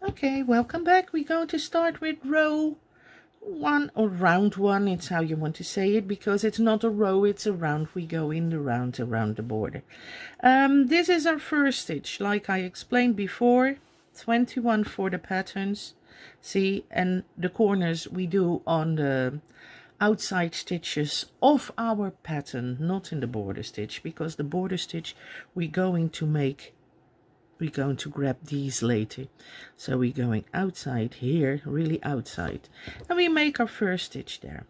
Okay, welcome back. We're going to start with row 1 or round 1. It's how you want to say it, because it's not a row, it's a round. We go in the round around the border. This is our first stitch, like I explained before. 21 for the patterns. See, and the corners we do on the outside stitches of our pattern, not in the border stitch, because the border stitch we're going to grab these later. So we're going outside here, really outside, and we make our first stitch there.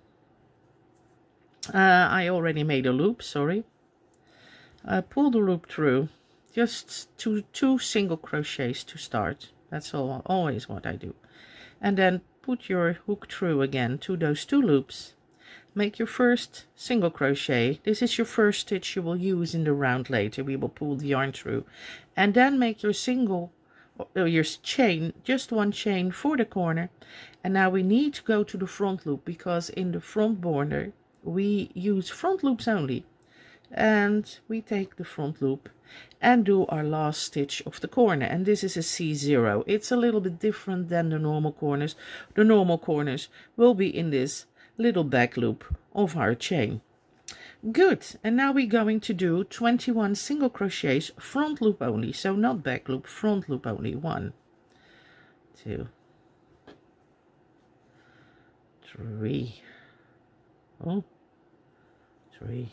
I already made a loop, sorry. Pull the loop through, just two single crochets to start. That's always what I do. And then put your hook through again to those 2 loops. Make your first single crochet. This is your first stitch you will use in the round later. We will pull the yarn through, and then make your single or your chain, just 1 chain for the corner. And now we need to go to the front loop, because in the front border we use front loops only, and we take the front loop and do our last stitch of the corner. And this is a C0. It's a little bit different than the normal corners. The normal corners will be in this little back loop of our chain. Good. And now we're going to do 21 single crochets, front loop only, so not back loop, front loop only. 1, 2, 3, 3,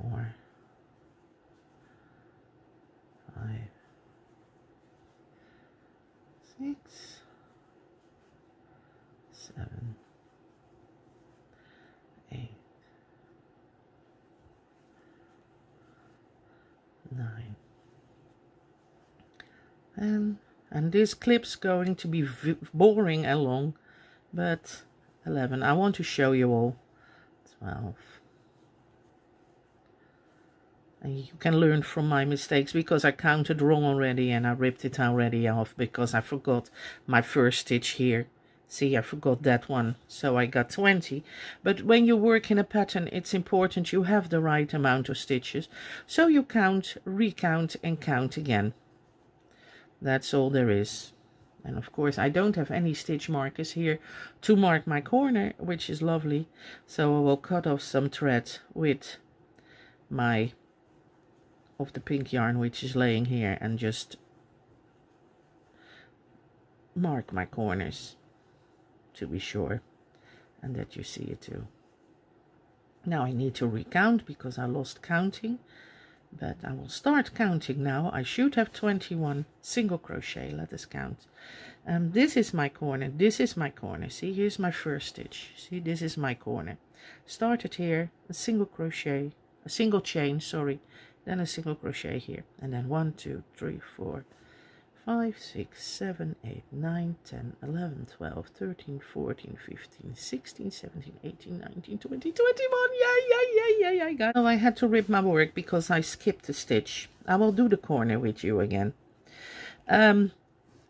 4, 5, 6, 7, 8, 9, and this clip's going to be boring and long, but 11. I want to show you all. 12. And you can learn from my mistakes, because I counted wrong already and I ripped it already off because I forgot my first stitch here. See, I forgot that one, so I got 20. But when you work in a pattern, it's important you have the right amount of stitches. So you count, recount, and count again. That's all there is. And of course, I don't have any stitch markers here to mark my corner, which is lovely. So I will cut off some thread with my of the pink yarn, which is laying here, and just mark my corners to be sure, and that you see it too. Now I need to recount because I lost counting, but I will start counting now. I should have 21 single crochet. Let us count. This is my corner, this is my corner. See, here's my first stitch. See, this is my corner. Started here, a single crochet, a single chain, sorry, then a single crochet here, and then 1, 2, 3, 4, 5, 6, 7, 8, 9, 10, 11, 12, 13, 14, 15, 16, 17, 18, 19, 20, 21. Yay, I got it. Oh, I had to rip my work because I skipped a stitch. I will do the corner with you again.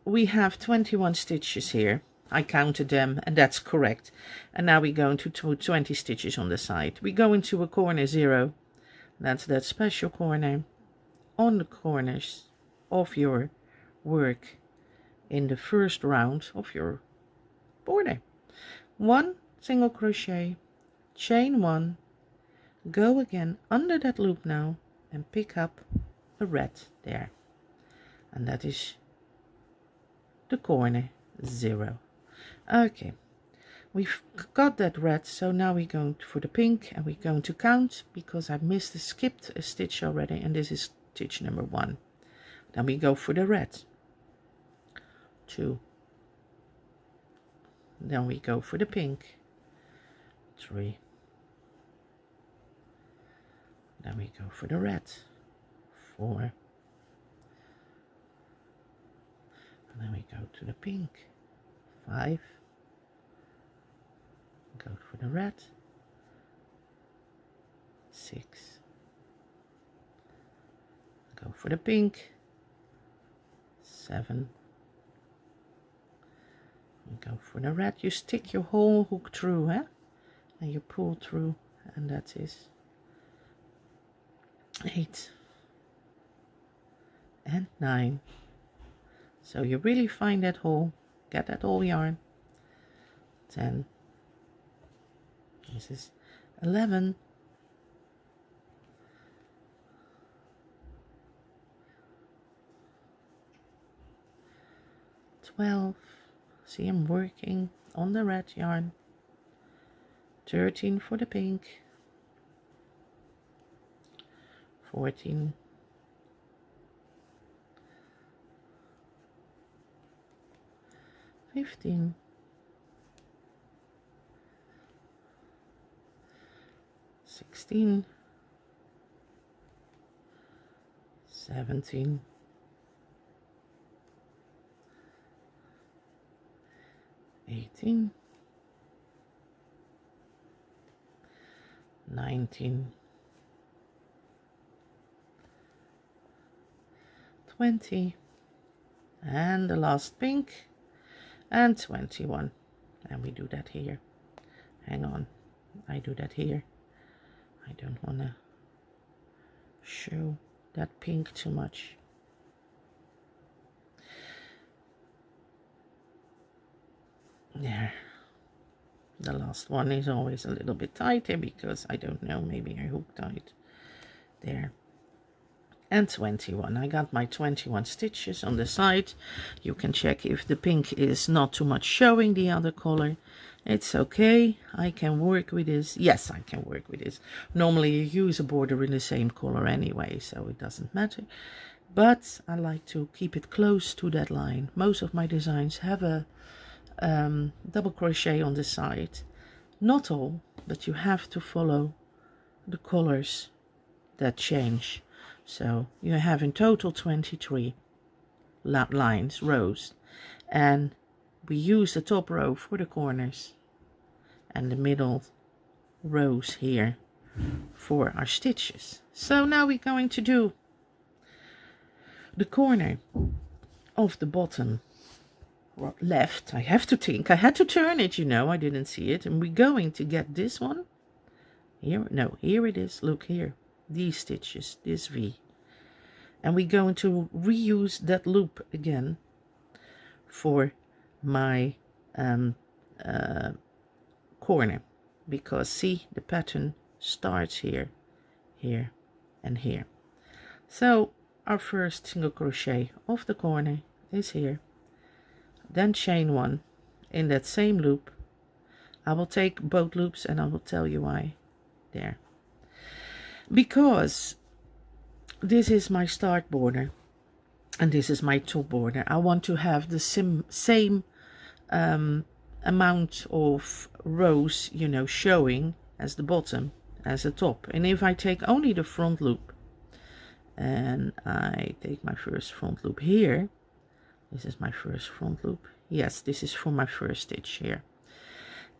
We have 21 stitches here. I counted them, and that's correct. And now we go into 20 stitches on the side. We go into a corner 0. That's that special corner on the corners of your work in the first round of your border. 1 single crochet, chain 1, go again under that loop now, and pick up a red there, and that is the corner 0. Okay, we've got that red, so now we're going for the pink, and we're going to count because I skipped a stitch already, and this is stitch number 1. Then we go for the red, 2, then we go for the pink, 3, then we go for the red, 4, and then we go to the pink, 5, go for the red, 6, go for the pink, 7, go for the red. You stick your whole hook through, and you pull through, and that is 8, and 9. So you really find that hole, get that whole yarn. 10. This is 11. 12. See, I'm working on the red yarn. 13 for the pink. 14. 15. 16. 17. 18. 19. 20. And the last pink. And 21. And we do that here. Hang on. I do that here. I don't want to show that pink too much. There. The last one is always a little bit tighter because I don't know, maybe I hook tight. There. And 21. I got my 21 stitches on the side. You can check if the pink is not too much showing the other color. It's okay. I can work with this. Yes, I can work with this. Normally you use a border in the same color anyway, so it doesn't matter. But I like to keep it close to that line. Most of my designs have a double crochet on the side. Not all, but you have to follow the colors that change. So you have in total 23 lines, rows, and we use the top row for the corners and the middle rows here for our stitches. So now we're going to do the corner of the bottom left. I have to think, I had to turn it, you know, I didn't see it. And we're going to get this one here. No, here it is. Look here, these stitches, this V, and we're going to reuse that loop again for my corner, because see, the pattern starts here, here, and here. So our first single crochet of the corner is here, then chain 1 in that same loop. I will take both loops and I will tell you why. There, because this is my start border and this is my top border. I want to have the same amount of rows, you know, showing as the bottom as the top. And if I take only the front loop and I take my first front loop here, this is my first front loop. Yes, this is for my first stitch here.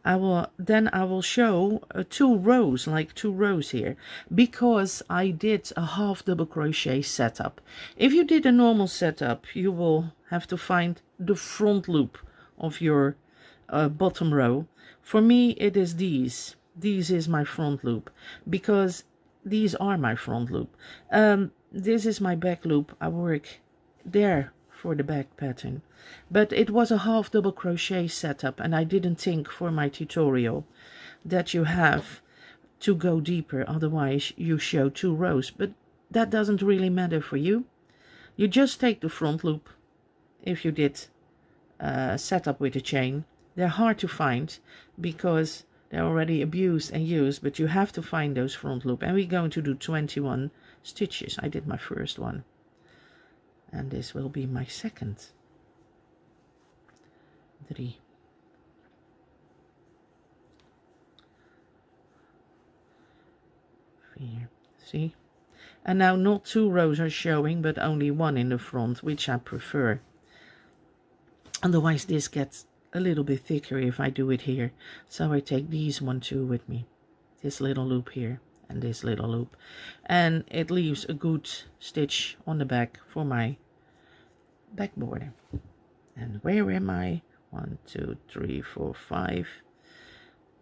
I will show 2 rows, like 2 rows here, because I did a half double crochet setup. If you did a normal setup, you will have to find the front loop of your bottom row. For me, it is these. These is my front loop, because these are my front loop. This is my back loop. I work there for the back pattern, but it was a half double crochet setup, and I didn't think for my tutorial that you have to go deeper, otherwise you show 2 rows. But that doesn't really matter for you. You just take the front loop. If you did setup with a chain, they're hard to find because they're already abused and used, but you have to find those front loop. And we're going to do 21 stitches. I did my first one, and this will be my second. 3, 4, see? And now not 2 rows are showing, but only 1 in the front, which I prefer. Otherwise this gets a little bit thicker if I do it here. So I take these 1, 2 with me. This little loop here and this little loop. And it leaves a good stitch on the back for my back border. And where am I? 1, 2, 3, 4, 5,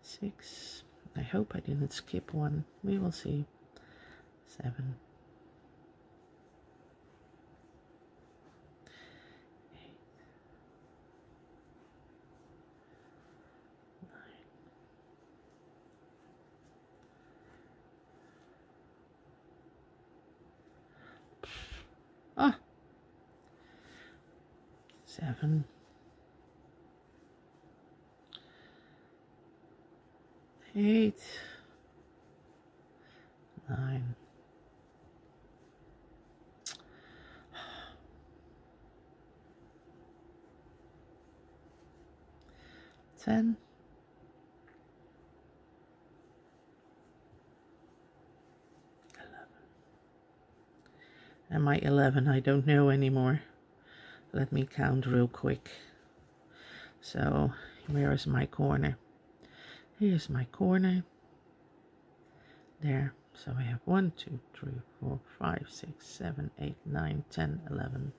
6. I hope I didn't skip one. We will see. 7, 7, 8, 9, 10, 11. Am I 11? I don't know anymore. Let me count real quick. So, where is my corner? Here's my corner. There. So we have 1, 2, 3, 4, 5, 6, 7, 8, 9, 10, 11.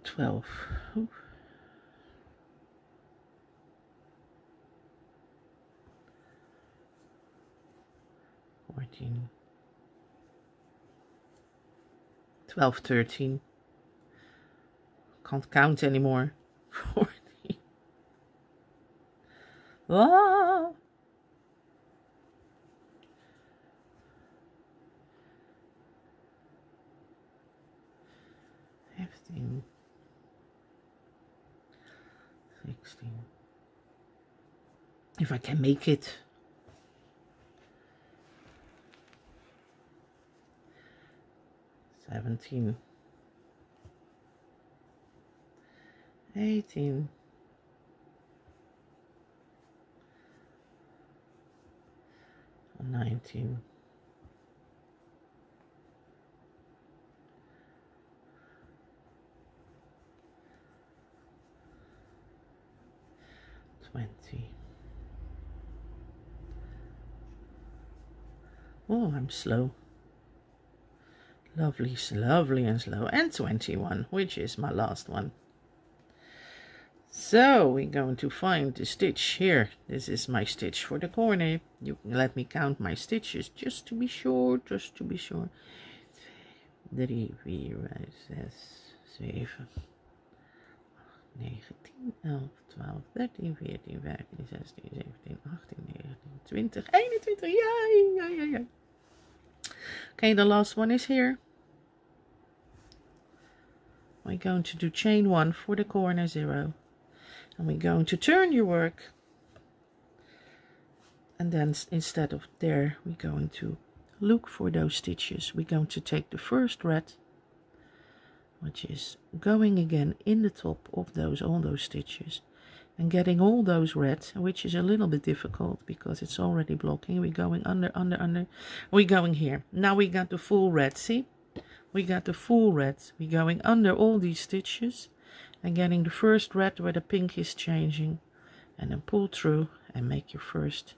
12. Oop. 14. 12, 13. Can't count anymore. 14. Ah! 15. 16. If I can make it. 17. 18. 19. 20. Oh, I'm slow. Lovely, lovely and slow. And 21, which is my last one. So we're going to find the stitch here. This is my stitch for the corner. You can let me count my stitches just to be sure. 3, 4, 5, 6, 7, 9, 10, 11, 12, 13, 14, 15, 16, 17, 18, 19, 20, 21. Yeah. Okay, the last one is here. We're going to do chain 1 for the corner 0. And we're going to turn your work. And then instead of there, we're going to look for those stitches. We're going to take the first red, which is going again in the top of all those stitches, and getting all those reds, which is a little bit difficult because it's already blocking. We're going under. We're going here. Now we got the full red. See, we got the full red. We're going under all these stitches and getting the first red where the pink is changing, and then pull through and make your first,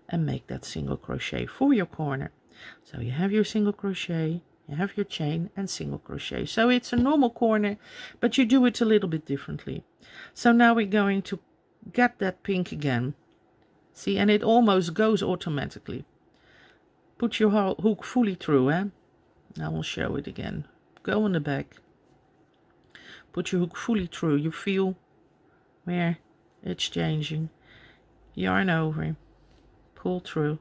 and make that single crochet for your corner. So you have your single crochet, you have your chain and single crochet. So it's a normal corner, but you do it a little bit differently. So now we're going to get that pink again. See, and it almost goes automatically. Put your hook fully through, I will show it again. Go on the back. Put your hook fully through. You feel where it's changing. Yarn over, pull through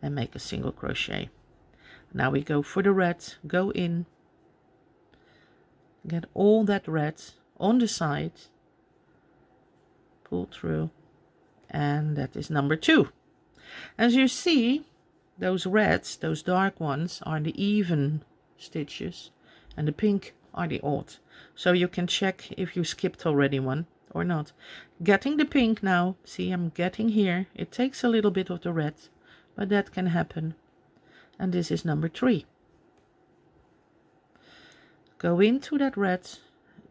and make a single crochet. Now we go for the red. Go in, get all that red on the side, pull through, and that is number 2. As you see, those reds, those dark ones, are the even stitches and the pink are the odd. So you can check if you skipped already one or not. Getting the pink now. See, I'm getting here. It takes a little bit of the red, but that can happen. And this is number 3. Go into that red,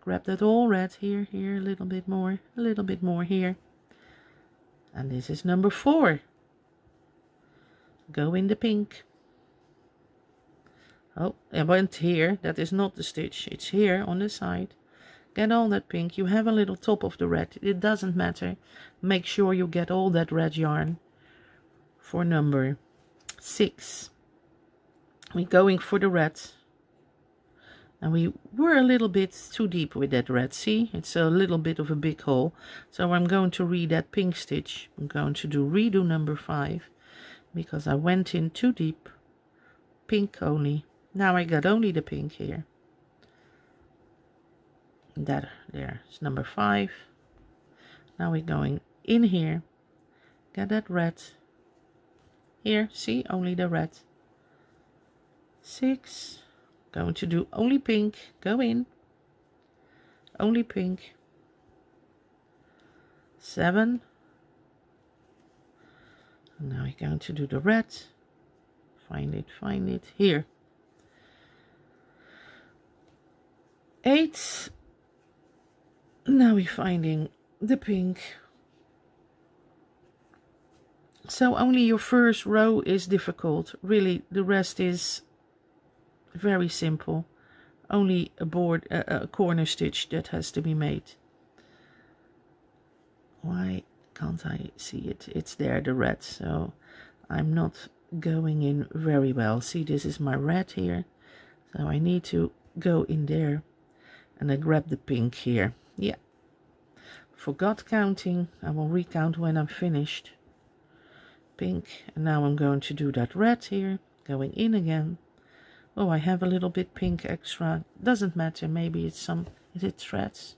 grab that all red, here, a little bit more here. And this is number 4. Go in the pink. Oh, I went here. That is not the stitch. It's here on the side. Get all that pink. You have a little top of the red. It doesn't matter. Make sure you get all that red yarn for number 6. We're going for the red. And we were a little bit too deep with that red. See, it's a little bit of a big hole. So I'm going to read that pink stitch. I'm going to do redo number 5 because I went in too deep. Pink only. Now I got only the pink here. That there is number 5. Now we're going in here, get that red. Here, see, only the red. 6, going to do only pink, go in, only pink. 7, and now we're going to do the red, find it, here. 8, now we're finding the pink. So only your first row is difficult, really the rest is very simple. Only a corner stitch that has to be made. Why can't I see it? It's there, the red, so I'm not going in very well. See, this is my red here, so I need to go in there and I grab the pink here. Yeah, forgot counting. I will recount when I'm finished. Pink, and now I'm going to do that red here, going in again. Oh, I have a little bit pink extra, doesn't matter, maybe it's some, is it threads?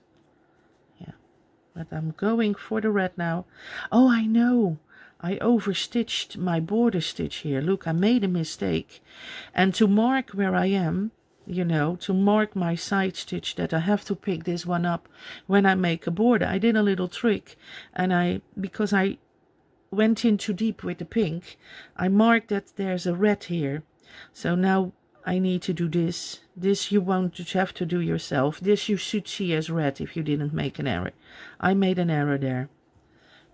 Yeah, but I'm going for the red now. Oh, I know, I overstitched my border stitch here. Look, I made a mistake, and to mark where I am, you know, to mark my side stitch, that I have to pick this one up when I make a border. I did a little trick, and because I went in too deep with the pink, I marked that there's a red here. So now I need to do this. This you won't have to do yourself. This you should see as red if you didn't make an error. I made an error there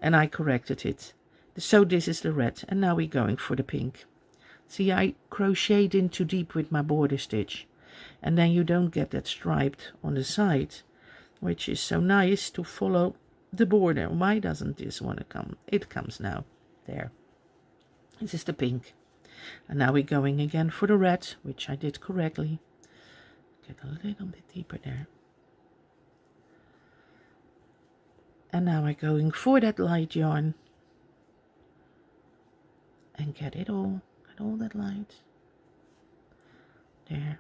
and I corrected it. So this is the red, and now we're going for the pink. See, I crocheted in too deep with my border stitch, and then you don't get that striped on the side, which is so nice to follow the border. Why doesn't this want to come? It comes now. There. This is the pink. And now we're going again for the red, which I did correctly. Get a little bit deeper there. And now I'm going for that light yarn. And get all that light. There.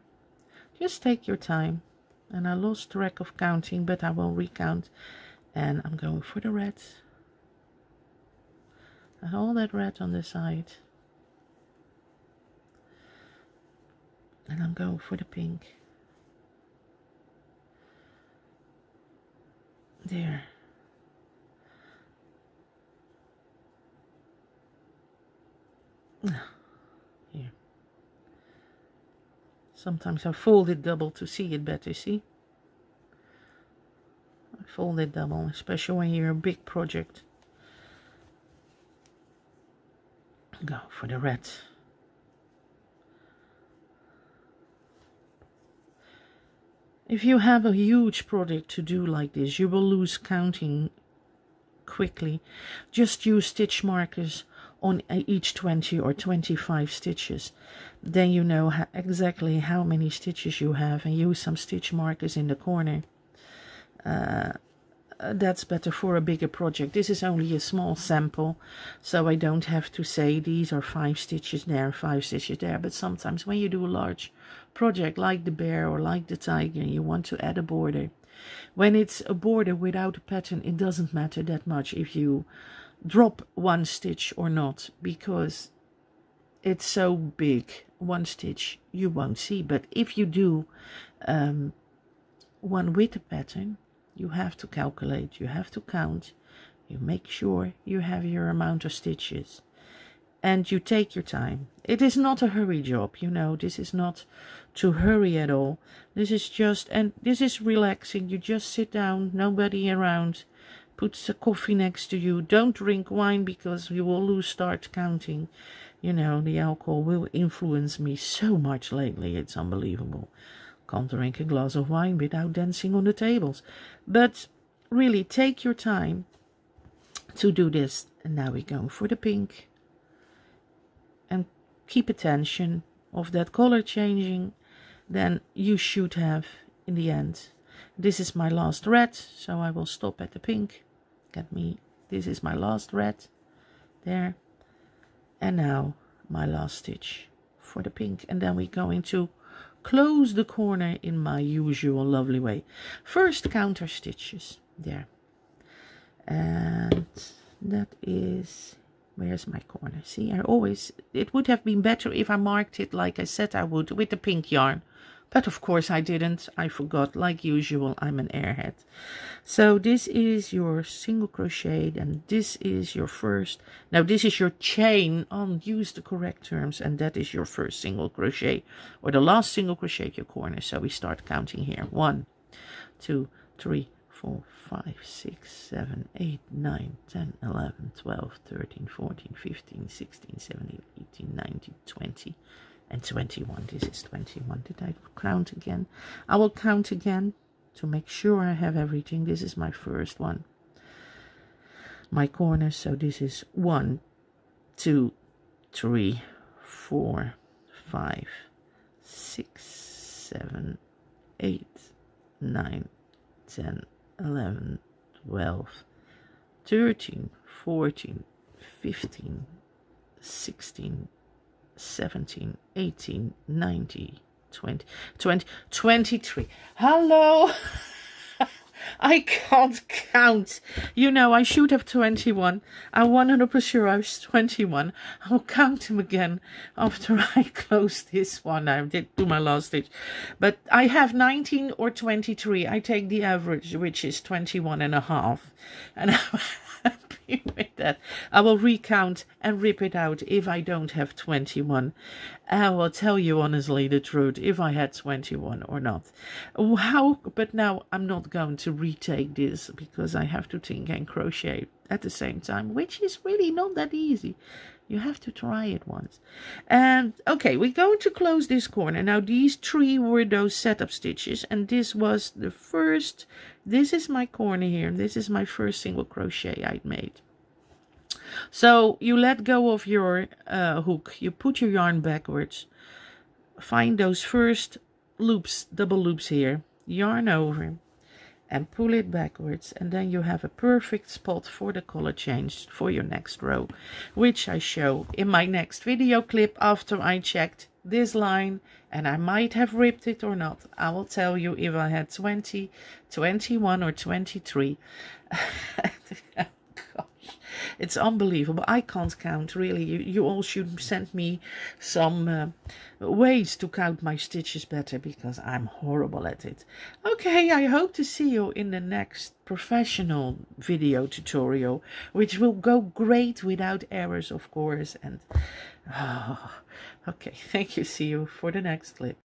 Just take your time. And I lost track of counting, but I will recount. And I'm going for the red. And all that red on the side. And I'm going for the pink. There. Here. Sometimes I fold it double to see it better, see? I fold it double, especially when you're a big project. Go for the red. If you have a huge project to do like this, you will lose counting quickly. Just use stitch markers on each 20 or 25 stitches. Then you know exactly how many stitches you have, and use some stitch markers in the corner. That's better for a bigger project. This is only a small sample, so I don't have to say these are 5 stitches there, 5 stitches there. But sometimes when you do a large project like the bear or like the tiger, you want to add a border. When it's a border without a pattern, it doesn't matter that much if you drop 1 stitch or not, because it's so big. 1 stitch you won't see. But if you do one with a pattern, you have to calculate, you have to count, you make sure you have your amount of stitches, and you take your time. It is not a hurry job, you know, this is not to hurry at all. This is just, and this is relaxing. You just sit down, nobody around, put a coffee next to you. Don't drink wine because you will start counting. You know, the alcohol will influence me so much lately, it's unbelievable. Can't drink a glass of wine without dancing on the tables. But really, take your time to do this. And now we're going for the pink. And keep attention of that color changing. Then you should have in the end. This is my last red, so I will stop at the pink. This is my last red. There. And now my last stitch for the pink. And then we're going to close the corner in my usual lovely way. First counter stitches there, and that is, where's my corner? See, it would have been better if I marked it like I said I would with the pink yarn, but of course I didn't. I forgot, like usual. I'm an airhead. So this is your single crochet, and this is your first, now this is your chain, use the correct terms, and that is your first single crochet, or the last single crochet of your corner. So we start counting here. 1, 2, 3, 4, 5, 6, 7, 8, 9, 10, 11, 12, 13, 14, 15, 16, 17, 18, 19, 20, and 21. This is 21. Did I count again? I will count again to make sure I have everything. This is my first one, my corner. So this is 1, 2, 3, 4, 5, 6, 7, 8, 9, 10, 11, 12, 13, 14, 15, 16, 17, 18, 19, 20, 23. Hello. I can't count. You know, I should have 21. I'm 100% sure I was 21. I'll count them again after I close this one. I did do my last stitch. But I have 19 or 23. I take the average, which is 21 and a half. And I'm happy with that. I will recount and rip it out if I don't have 21. I will tell you honestly the truth if I had 21 or not. But now I'm not going to retake this because I have to think and crochet at the same time, which is really not that easy. You have to try it once. And okay, we're going to close this corner. Now these 3 were those setup stitches, and this was the first. This is my corner here, and this is my first single crochet I'd made. So you let go of your hook, you put your yarn backwards, find those first loops, double loops here, yarn over and pull it backwards, and then you have a perfect spot for the color change for your next row, which I show in my next video clip after I checked this line, and I might have ripped it or not. I will tell you if I had 20, 21 or 23. It's unbelievable. I can't count, really. You all should send me some ways to count my stitches better, because I'm horrible at it. Okay, I hope to see you in the next professional video tutorial, which will go great without errors, of course. And okay, thank you. See you for the next clip.